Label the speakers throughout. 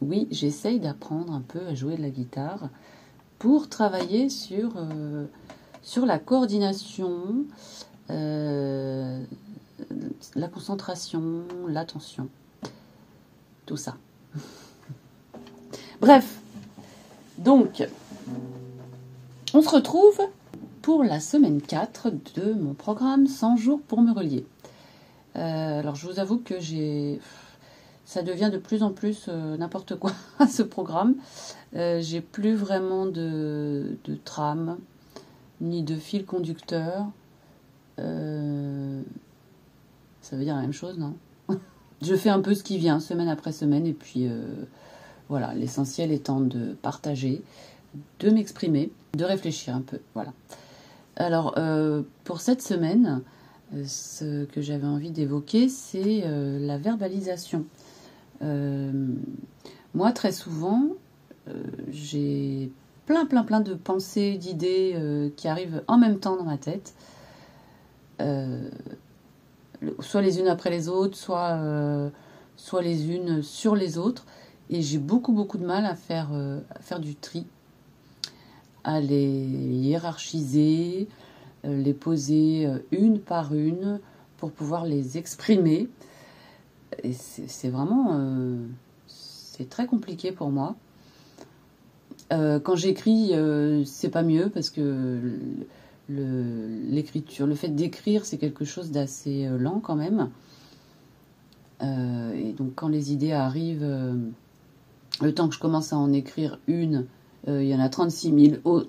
Speaker 1: Oui, j'essaye d'apprendre un peu à jouer de la guitare pour travailler sur la coordination, la concentration, l'attention, tout ça. Bref, donc, on se retrouve pour la semaine 4 de mon programme 100 jours pour me relier. Alors, je vous avoue que ça devient de plus en plus n'importe quoi ce programme. J'ai plus vraiment de trame, ni de fil conducteur. Ça veut dire la même chose, non? Je fais un peu ce qui vient, semaine après semaine, et puis voilà, l'essentiel étant de partager, de m'exprimer, de réfléchir un peu, voilà. Alors, pour cette semaine, ce que j'avais envie d'évoquer, c'est la verbalisation. Moi, très souvent, j'ai plein de pensées, d'idées qui arrivent en même temps dans ma tête, soit les unes après les autres, soit les unes sur les autres, et j'ai beaucoup de mal à faire du tri, à les hiérarchiser, les poser une par une pour pouvoir les exprimer. Et c'est vraiment c'est très compliqué pour moi. Quand j'écris, c'est pas mieux parce que l'écriture, le fait d'écrire, c'est quelque chose d'assez lent quand même. Et donc quand les idées arrivent, le temps que je commence à en écrire une, il y en a 36 000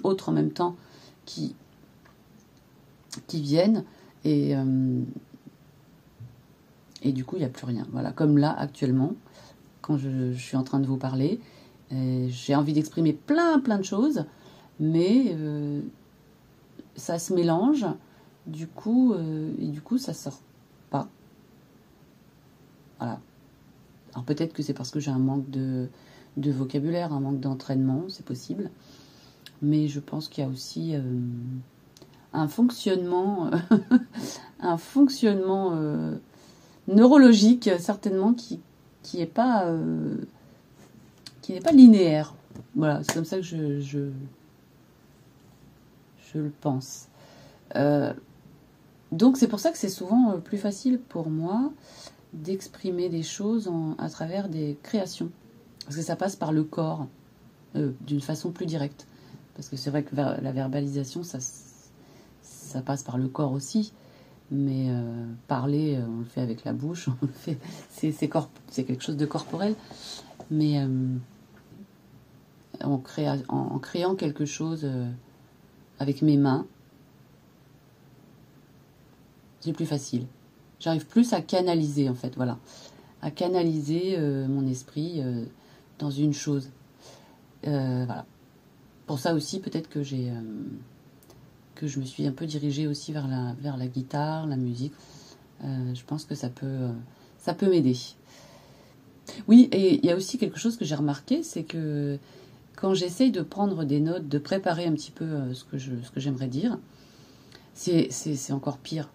Speaker 1: autres en même temps qui viennent, et du coup il n'y a plus rien. Voilà, comme là actuellement, quand je suis en train de vous parler, j'ai envie d'exprimer plein de choses, mais ça se mélange, du coup ça sort pas. Voilà. Alors peut-être que c'est parce que j'ai un manque de vocabulaire, un manque d'entraînement, c'est possible, mais je pense qu'il y a aussi un fonctionnement neurologique certainement qui n'est pas linéaire. Voilà, c'est comme ça que je le pense. Donc c'est pour ça que c'est souvent plus facile pour moi d'exprimer des choses à travers des créations, parce que ça passe par le corps d'une façon plus directe, parce que c'est vrai que la verbalisation ça passe par le corps aussi, mais parler on le fait avec la bouche, on le fait, c'est quelque chose de corporel, mais en créant quelque chose avec mes mains, c'est plus facile. J'arrive plus à canaliser, en fait, voilà. À canaliser mon esprit dans une chose. Voilà. Pour ça aussi, peut-être que que je me suis un peu dirigée aussi vers la guitare, la musique. Je pense que ça peut m'aider. Oui, et il y a aussi quelque chose que j'ai remarqué, c'est que quand j'essaye de prendre des notes, de préparer un petit peu ce que j'aimerais dire, c'est encore pire.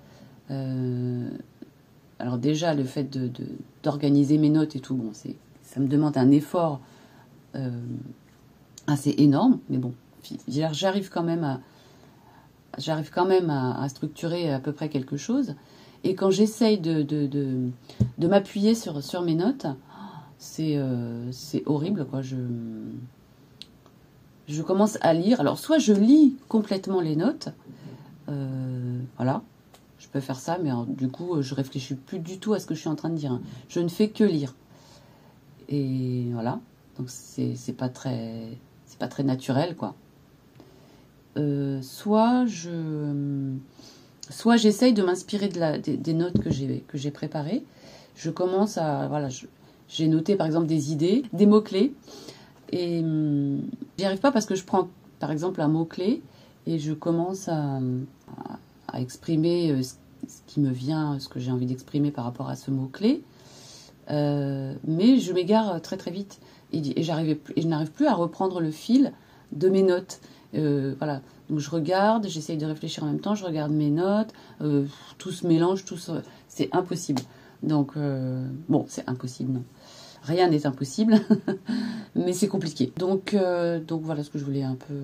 Speaker 1: Alors déjà, le fait d'organiser mes notes et tout, bon, ça me demande un effort assez énorme, mais bon, j'arrive quand même à structurer à peu près quelque chose. Et quand j'essaye de m'appuyer sur mes notes, c'est horrible, quoi. Je commence à lire. Alors, soit je lis complètement les notes, voilà, je peux faire ça, mais alors, du coup, je réfléchis plus du tout à ce que je suis en train de dire. Je ne fais que lire. Et voilà, donc c'est pas très naturel, quoi. Soit j'essaye de m'inspirer des notes que j'ai préparées. Je commence à, voilà, j'ai noté par exemple des idées, des mots-clés, et j'y arrive pas parce que je prends par exemple un mot-clé et je commence à exprimer ce qui me vient, ce que j'ai envie d'exprimer par rapport à ce mot-clé. Mais je m'égare très très vite et je n'arrive plus à reprendre le fil de mes notes. Voilà, donc je regarde, j'essaye de réfléchir en même temps, je regarde mes notes, tout se mélange, c'est impossible. Donc bon, c'est impossible, non. Rien n'est impossible, mais c'est compliqué. Donc voilà ce que je voulais un peu,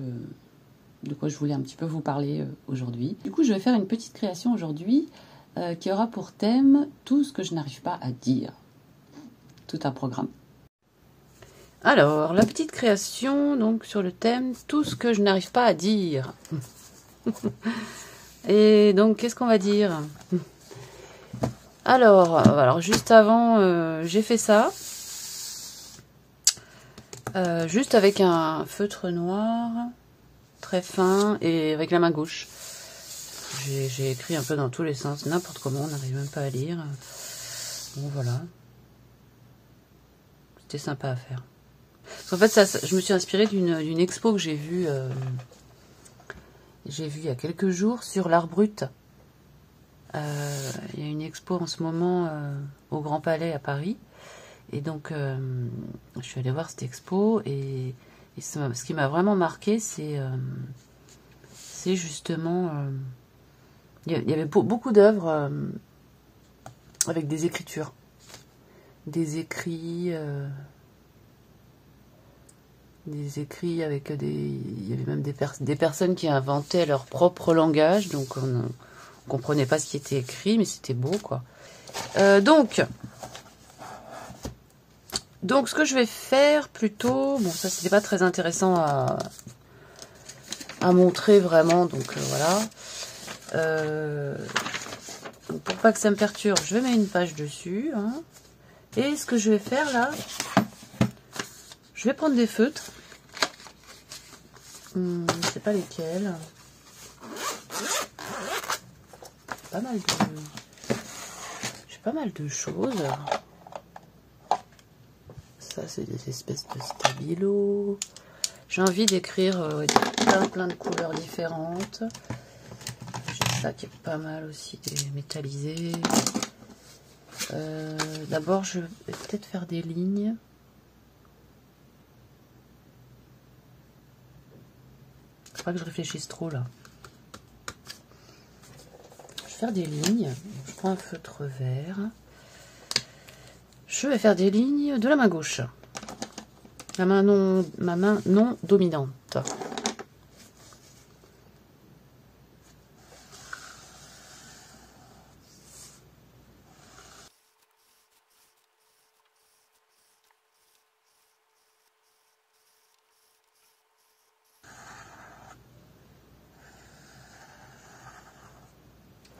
Speaker 1: de quoi je voulais un petit peu vous parler aujourd'hui. Du coup, je vais faire une petite création aujourd'hui qui aura pour thème tout ce que je n'arrive pas à dire. Tout un programme. Alors, la petite création, donc sur le thème tout ce que je n'arrive pas à dire. Et donc, qu'est-ce qu'on va dire? Alors juste avant, j'ai fait ça. Juste avec un feutre noir, très fin, et avec la main gauche. J'ai écrit un peu dans tous les sens, n'importe comment, on n'arrive même pas à lire. Bon, voilà. C'était sympa à faire. En fait, je me suis inspirée d'une expo que j'ai vue il y a quelques jours sur l'art brut. Il y a une expo en ce moment au Grand Palais à Paris. Et donc, je suis allée voir cette expo. Et ce qui m'a vraiment marqué, c'est justement... il y avait beaucoup d'œuvres avec des écritures. Des écrits avec il y avait même des personnes qui inventaient leur propre langage, donc on comprenait pas ce qui était écrit, mais c'était beau, quoi. Donc ce que je vais faire plutôt, bon, ça c'était pas très intéressant à montrer vraiment, donc voilà. Donc pour pas que ça me perturbe, je vais mettre une page dessus, hein. Et ce que je vais faire là, je vais prendre des feutres. Je sais pas lesquels. J'ai pas mal de choses. Ça, c'est des espèces de stabilo. J'ai envie d'écrire plein de couleurs différentes. J'ai ça qui est pas mal aussi, des métallisés. D'abord, je vais peut-être faire des lignes. Faut pas que je réfléchisse trop là. Je vais faire des lignes. Je prends un feutre vert. Je vais faire des lignes de la main gauche. Ma main non dominante.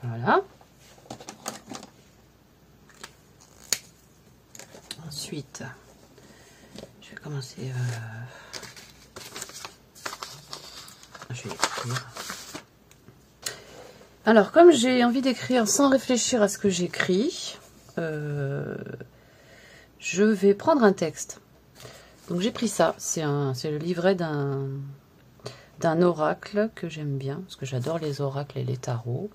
Speaker 1: Voilà. Ensuite, je vais commencer. Je vais écrire. Alors, comme j'ai envie d'écrire sans réfléchir à ce que j'écris, je vais prendre un texte. Donc j'ai pris ça. C'est le livret d'un oracle que j'aime bien, parce que j'adore les oracles et les tarots.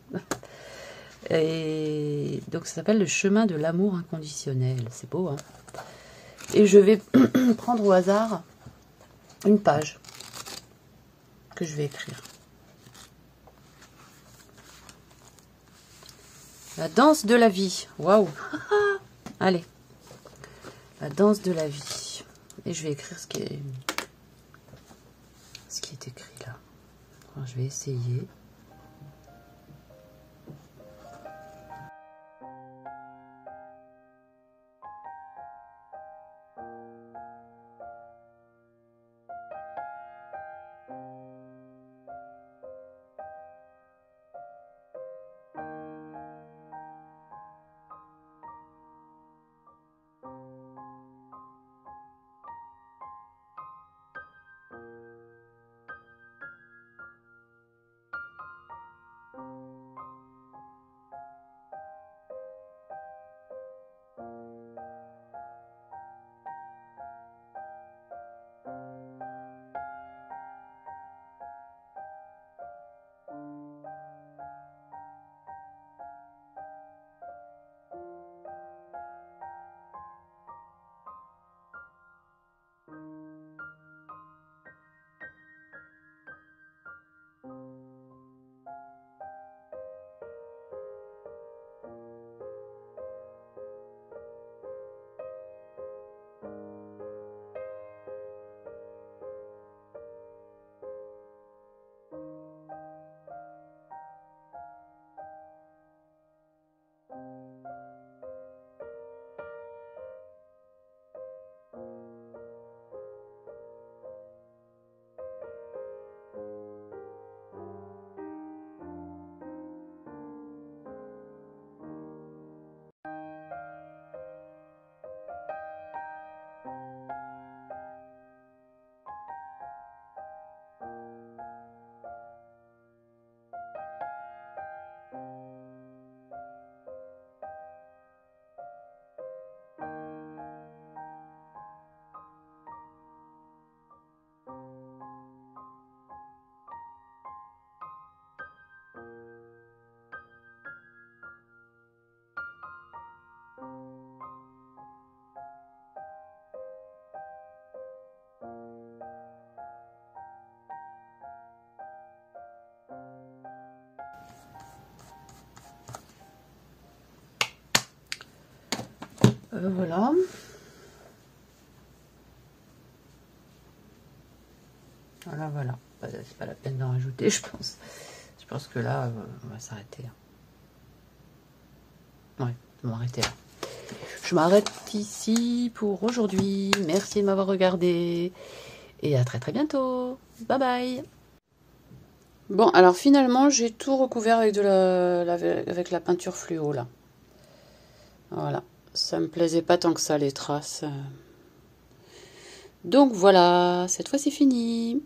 Speaker 1: Et donc ça s'appelle Le chemin de l'amour inconditionnel. C'est beau, hein? Et je vais prendre au hasard une page que je vais écrire. La danse de la vie. Waouh! Allez. La danse de la vie. Et je vais écrire ce qui est écrit là. Alors, je vais essayer. Voilà. Voilà, voilà. C'est pas la peine d'en rajouter, je pense. Je pense que là, on va s'arrêter. Ouais, on va m'arrêter là. Je m'arrête ici pour aujourd'hui. Merci de m'avoir regardé. Et à très très bientôt. Bye bye. Bon, alors finalement, j'ai tout recouvert avec avec la peinture fluo, là. Voilà. Ça me plaisait pas tant que ça, les traces. Donc voilà, cette fois c'est fini.